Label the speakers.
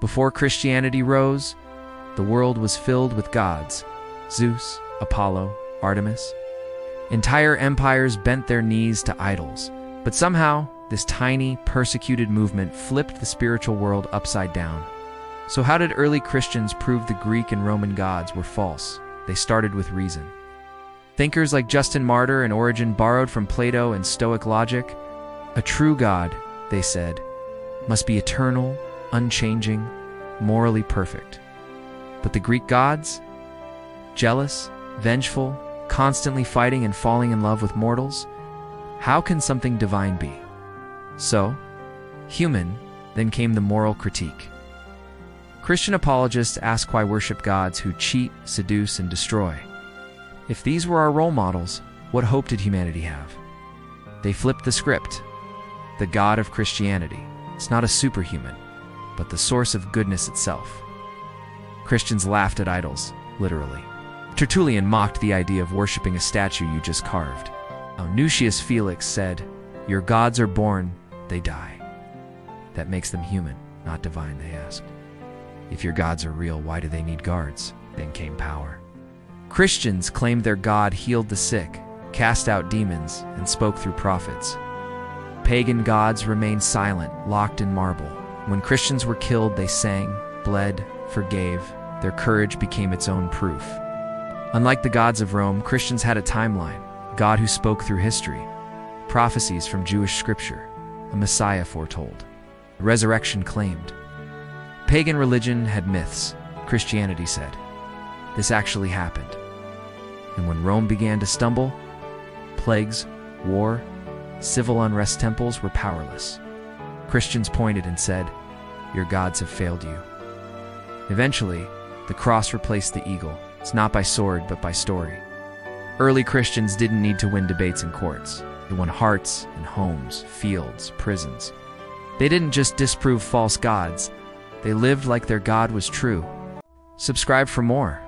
Speaker 1: Before Christianity rose, the world was filled with gods: Zeus, Apollo, Artemis. Entire empires bent their knees to idols, but somehow this tiny, persecuted movement flipped the spiritual world upside down. So how did early Christians prove the Greek and Roman gods were false? They started with reason. Thinkers like Justin Martyr and Origen borrowed from Plato and Stoic logic. A true God, they said, must be eternal, unchanging, morally perfect. But the Greek gods? Jealous, vengeful, constantly fighting and falling in love with mortals? How can something divine be? So, human, then came the moral critique. Christian apologists ask why worship gods who cheat, seduce, and destroy. If these were our role models, what hope did humanity have? They flipped the script. The God of Christianity is not a superhuman, but the source of goodness itself. Christians laughed at idols, literally. Tertullian mocked the idea of worshiping a statue you just carved. Nucius Felix said, "Your gods are born, they die." That makes them human, not divine, they asked. If your gods are real, why do they need guards? Then came power. Christians claimed their God healed the sick, cast out demons, and spoke through prophets. Pagan gods remained silent, locked in marble. When Christians were killed, they sang, bled, forgave. Their courage became its own proof. Unlike the gods of Rome, Christians had a timeline, God who spoke through history, prophecies from Jewish scripture, a Messiah foretold, a resurrection claimed. Pagan religion had myths, Christianity said. This actually happened. And when Rome began to stumble, plagues, war, civil unrest, temples were powerless. Christians pointed and said, "Your gods have failed you." Eventually, the cross replaced the eagle. It's not by sword, but by story. Early Christians didn't need to win debates in courts. They won hearts and homes, fields, prisons. They didn't just disprove false gods. They lived like their God was true. Subscribe for more.